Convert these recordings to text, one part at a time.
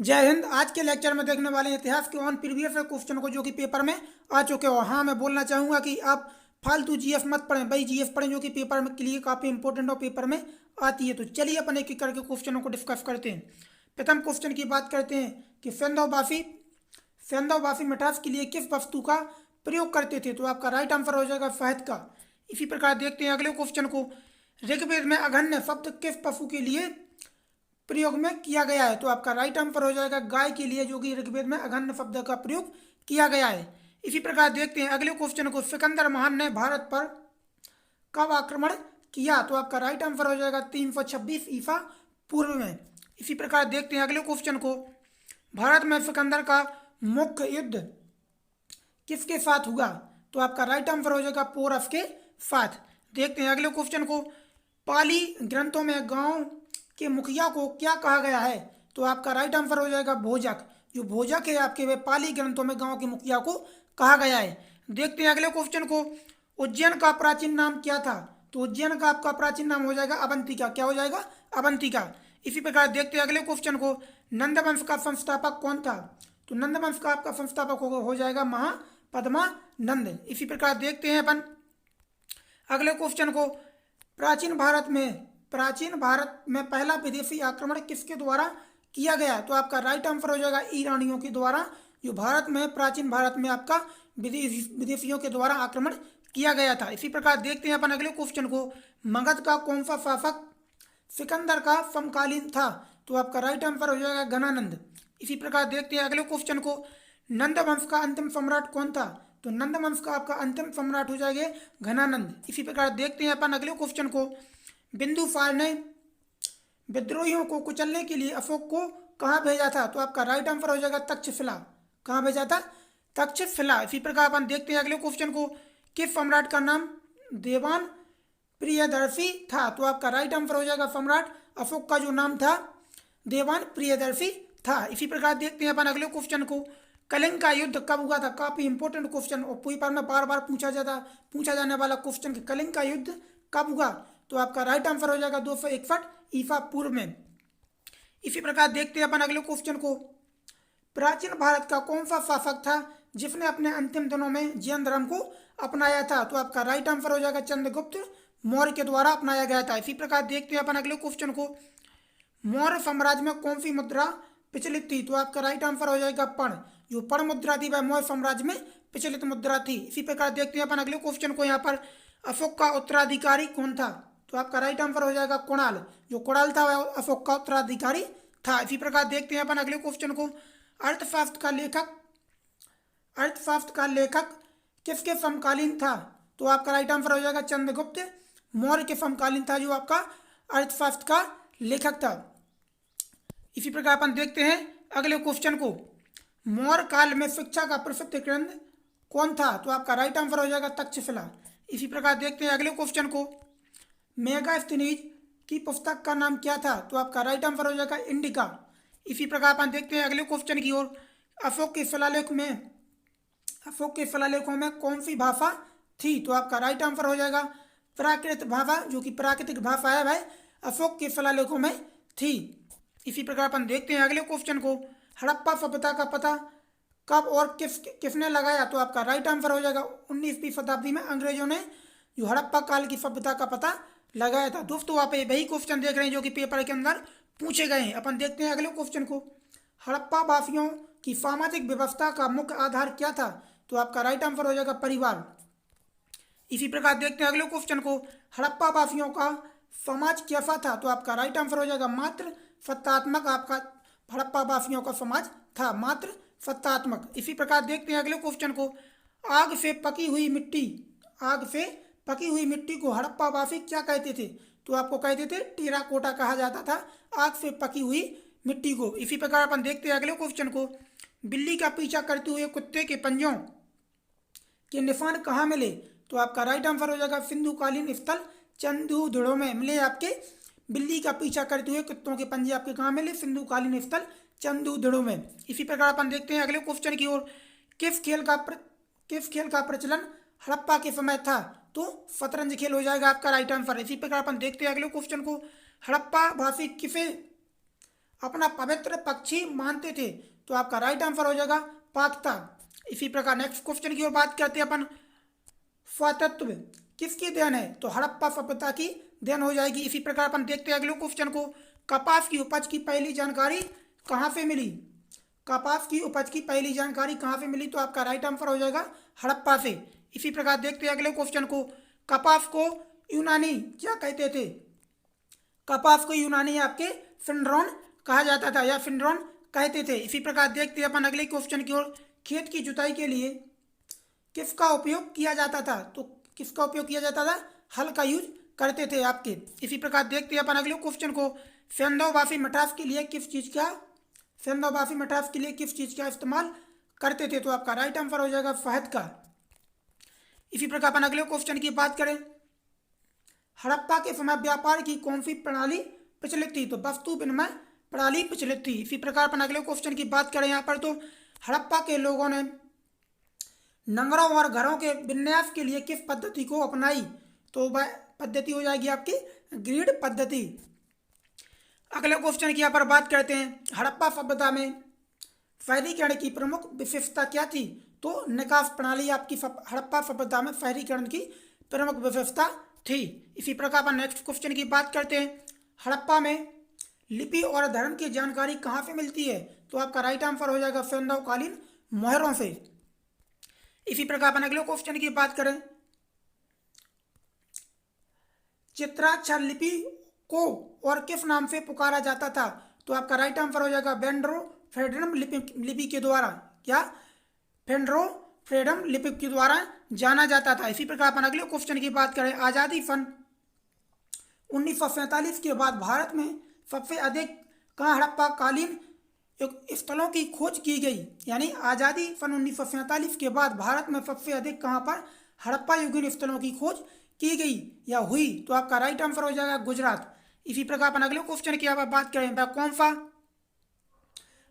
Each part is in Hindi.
जय हिंद। आज के लेक्चर में देखने वाले हैं इतिहास के ऑन प्रीवियस क्वेश्चन को जो कि पेपर में आ चुके हो। हाँ, मैं बोलना चाहूँगा कि आप फालतू जीएस मत पढ़ें, भाई जीएस पढ़ें जो कि पेपर में के लिए काफ़ी इंपॉर्टेंट और पेपर में आती है। तो चलिए अपन एक एक करके क्वेश्चनों को डिस्कस करते हैं। प्रथम क्वेश्चन की बात करते हैं कि सेंधव बाफी मिठास के लिए किस वस्तु का प्रयोग करते थे? तो आपका राइट आंसर हो जाएगा शहद का। इसी प्रकार देखते हैं अगले क्वेश्चन को। ऋग्वेद में अघन्य शब्द किस पशु के लिए प्रयोग में किया गया है? तो आपका राइट आंसर हो जाएगा गाय के लिए, जो कि ऋग्वेद में अघन्य शब्द का प्रयोग किया गया है। इसी प्रकार देखते हैं अगले क्वेश्चन को। सिकंदर महान ने भारत पर कब आक्रमण किया? तो आपका राइट आंसर हो जाएगा 326 ईसा पूर्व में। इसी प्रकार देखते हैं अगले क्वेश्चन को। भारत में सिकंदर का मुख्य युद्ध किसके साथ हुआ? तो आपका राइट आंसर हो जाएगा पोरस के साथ। देखते हैं अगले क्वेश्चन को। पाली ग्रंथों में गांव के मुखिया को क्या कहा गया है? तो आपका राइट आंसर हो जाएगा भोजक। जो भोजक है आपके वे पाली ग्रंथों में गांव के मुखिया को कहा गया है। देखते हैं अगले क्वेश्चन को। उज्जैन का प्राचीन नाम क्या था? तो उज्जैन का आपका प्राचीन नाम हो जाएगा अवंतिका। क्या हो जाएगा? अवंतिका। इसी प्रकार देखते हैं अगले क्वेश्चन को। नंदवंश का संस्थापक कौन था? तो नंदवंश का आपका संस्थापक हो जाएगा महापद्मानंद। इसी प्रकार देखते हैं अपन अगले क्वेश्चन को। प्राचीन भारत में पहला विदेशी आक्रमण किसके द्वारा किया गया? तो आपका राइट आंसर हो जाएगा ईरानियों के द्वारा। जो प्राचीन भारत में आपका विदेशियों के द्वारा आक्रमण किया गया था। इसी प्रकार देखते हैं अपन अगले क्वेश्चन को। मगध का कौन सा शासक सिकंदर का समकालीन था? तो आपका राइट आंसर हो जाएगा घनानंद। इसी प्रकार देखते हैं अगले क्वेश्चन को। नंदवंश का अंतिम सम्राट कौन था? तो नंदवंश का आपका अंतिम सम्राट हो जाएगा घनानंद। इसी प्रकार देखते हैं अपन अगले क्वेश्चन को। बिंदुसार ने विद्रोहियों को कुचलने के लिए अशोक को कहाँ भेजा था? तो आपका राइट आंसर हो जाएगा तक्षशिला। कहाँ भेजा था? तक्षशिला। इसी प्रकार अपन देखते हैं अगले क्वेश्चन को। किस सम्राट का नाम देवान प्रियदर्शी था? तो आपका राइट आंसर हो जाएगा सम्राट अशोक का जो नाम था देवान प्रियदर्शी था। इसी प्रकार देखते हैं अपन अगले क्वेश्चन को। कलिंग का युद्ध कब हुआ था? काफी इंपॉर्टेंट क्वेश्चन और पेपर में बार बार पूछा जाने वाला क्वेश्चन। कलिंग का युद्ध कब हुआ? तो आपका राइट आंसर हो जाएगा 261 ईसा पूर्व में। इसी प्रकार देखते हैं अपन अगले क्वेश्चन को। प्राचीन भारत का कौन सा शासक था जिसने अपने अंतिम दिनों में जैन धर्म को अपनाया था? तो आपका राइट आंसर हो जाएगा चंद्रगुप्त मौर्य के द्वारा अपनाया गया था। इसी प्रकार देखते हैं अपन अगले क्वेश्चन को। मौर्य साम्राज्य में कौन सी मुद्रा प्रचलित थी? तो आपका राइट आंसर हो जाएगा पण। जो पण मुद्रा थी वह मौर्य साम्राज्य में प्रचलित मुद्रा थी। इसी प्रकार देखते हैं अपन अगले क्वेश्चन को। यहाँ पर अशोक का उत्तराधिकारी कौन था? तो आपका राइट आंसर हो जाएगा कुणाल। जो कुणाल था वह अशोक का उत्तराधिकारी था। इसी प्रकार देखते हैं अपन अगले क्वेश्चन को। अर्थशास्त्र का लेखक किसके समकालीन था? तो आपका राइट आंसर हो जाएगा चंद्रगुप्त मौर्य के समकालीन था, जो आपका अर्थशास्त्र का लेखक था। इसी प्रकार अपन देखते हैं अगले क्वेश्चन को। मौर्य काल में शिक्षा का प्रसिद्ध ग्रंथ कौन था? तो आपका राइट आंसर हो जाएगा तक्षशिला। इसी प्रकार देखते हैं अगले क्वेश्चन को। मेगास्थनीज की पुस्तक का नाम क्या था? तो आपका राइट आंसर हो जाएगा इंडिका। इसी प्रकार अपन देखते हैं अगले क्वेश्चन की ओर। अशोक के शिलालेखों में कौन सी भाषा थी? तो आपका राइट आंसर हो जाएगा प्राकृत भाषा। जो कि प्राकृतिक भाषा है वह अशोक के शिलालेखों में थी। इसी प्रकार अपन देखते हैं अगले क्वेश्चन को। हड़प्पा सभ्यता का पता कब और किसने लगाया? तो आपका राइट आंसर हो जाएगा 19वीं शताब्दी में अंग्रेजों ने जो हड़प्पा काल की सभ्यता का पता लगाया था। दोस्तों आप वही क्वेश्चन देख रहे हैं जो कि पेपर के अंदर पूछे गए हैं। अपन देखते हैं अगले क्वेश्चन को। हड़प्पा वासियों की सामाजिक व्यवस्था का मुख्य आधार क्या था? तो आपका राइट आंसर हो जाएगा परिवार। इसी प्रकार देखते हैं अगले क्वेश्चन को। हड़प्पा वासियों का समाज कैसा था? तो आपका राइट आंसर हो जाएगा मात्र सत्तात्मक। आपका हड़प्पा वासियों का समाज था मात्र सत्तात्मक। इसी प्रकार देखते हैं अगले क्वेश्चन को। आग से पकी हुई मिट्टी को हड़प्पा वासी क्या कहते थे? तो आपको कहते थे टेराकोटा कहा जाता था आग से पकी हुई मिट्टी को। इसी प्रकार अपन देखते हैं अगले क्वेश्चन को। बिल्ली का पीछा करते हुए कुत्ते के पंजों के निशान कहाँ मिले? तो आपका राइट आंसर हो जाएगा सिंधुकालीन स्थल चंदूधड़ों में मिले। आपके बिल्ली का पीछा करते हुए कुत्तों के पंजे आपके कहाँ मिले? सिंधुकालीन स्थल चंदूधड़ों में। इसी प्रकार अपन देखते हैं अगले क्वेश्चन की ओर। किस खेल का प्रचलन हड़प्पा के समय था? तो शतरंज खेल हो जाएगा आपका राइट आंसर। इसी प्रकार अपन देखते हैं अगले क्वेश्चन को। हड़प्पा वासी किसे अपना पवित्र पक्षी मानते थे? तो आपका राइट आंसर हो जाएगा पाकिस्तान। इसी प्रकार नेक्स्ट क्वेश्चन की ओर बात करते हैं अपन। पुरातत्व किसकी देन है? तो हड़प्पा सभ्यता की देन हो जाएगी। इसी प्रकार अपन देखते हैं अगले क्वेश्चन को। कपास की उपज की पहली जानकारी कहाँ से मिली? कपास की उपज की पहली जानकारी कहाँ से मिली? तो आपका राइट आंसर हो जाएगा हड़प्पा से। इसी प्रकार देखते हैं अगले क्वेश्चन को। कपास को यूनानी क्या कहते थे? कपास को यूनानी आपके फिनड्रोन कहा जाता था या फिनड्रोन कहते थे। इसी प्रकार देखते हैं अपन अगले क्वेश्चन की ओर। खेत की जुताई के लिए किसका उपयोग किया जाता था? तो किसका उपयोग किया जाता था? हल का यूज करते थे आपके। इसी प्रकार देखते हैं अपन अगले क्वेश्चन को। सेंधोबाफी मिठास के लिए किस चीज का सेंधोबाफी मिठास के लिए किस चीज का इस्तेमाल करते थे? तो आपका राइट आंसर हो जाएगा शहद का। इसी प्रकार अपन अगले क्वेश्चन की बात करें। हड़प्पा के समय व्यापार की कौन सी प्रणाली प्रचलित थी? तो वस्तु विनिमय प्रणाली प्रचलित थी। इसी प्रकार अपन अगले क्वेश्चन की बात करें यहाँ पर, तो हड़प्पा के लोगों ने नगरों और घरों के विन्यास के लिए किस पद्धति को अपनाई? तो वह पद्धति हो जाएगी आपकी ग्रिड पद्धति। अगले क्वेश्चन की यहाँ पर बात करते हैं। हड़प्पा सभ्यता में शहरीकरण की प्रमुख विशेषता क्या थी? तो निकास प्रणाली आपकी हड़प्पा सभ्यता में शहरीकरण की प्रमुख विशेषता थी। इसी प्रकार अपन नेक्स्ट क्वेश्चन की बात करते हैं। हड़प्पा में लिपि और धर्म की जानकारी कहाँ से मिलती है? तो आपका राइट आंसर हो जाएगा सेंधवकालीन मोहरों से। इसी प्रकार अपन अगले क्वेश्चन की बात करें। चित्राक्षर लिपि को और किस नाम से पुकारा जाता था? तो आपका राइट आंसर हो जाएगा वेंड्रो फ्रेडम लिपि के द्वारा। क्या? फेंड्रो फ्रेडम लिपि के द्वारा जाना जाता था। इसी प्रकार अपन अगले क्वेश्चन की बात करें। आज़ादी सन 1947 के बाद भारत में सबसे अधिक कहाँ हड़प्पा कालीन स्थलों की खोज की गई? यानी आज़ादी सन 1947 के बाद भारत में सबसे अधिक कहाँ पर हड़प्पा युगीन स्थलों की खोज की गई या हुई? तो आपका राइट आंसर हो जाएगा गुजरात। इसी प्रकार अपन अगले क्वेश्चन की आप बात करें। वह कौन सा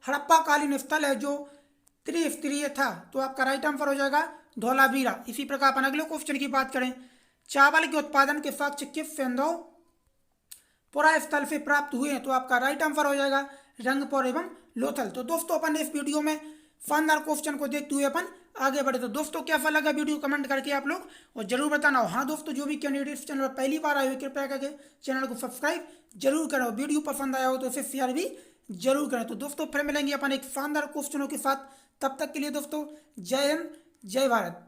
हड़प्पा कालीन स्थल है जो त्रिस्तरीय था? तो आपका राइट आंसर हो जाएगा धौलावीरा। इसी प्रकार अपन अगले क्वेश्चन की बात करें। चावल के उत्पादन के साक्ष्य किस सेंधवपुरा स्थल से प्राप्त हुए हैं? तो आपका राइट आंसर हो जाएगा रंगपुर एवं लोथल। तो दोस्तों अपन इस वीडियो में शानदार क्वेश्चन को देखते हुए अपन आगे बढ़े। तो दोस्तों कैसा लगा वीडियो कमेंट करके आप लोग और जरूर बताना। हाँ दोस्तों, जो भी कैंडिडेट इस चैनल पर पहली बार आए हुए कृपया करके चैनल को सब्सक्राइब जरूर करें। वीडियो पसंद आया हो तो इसे शेयर भी जरूर करें। तो दोस्तों फिर मिलेंगे अपन एक शानदार क्वेश्चनों के साथ। तब तक के लिए दोस्तों जय हिंद जय भारत।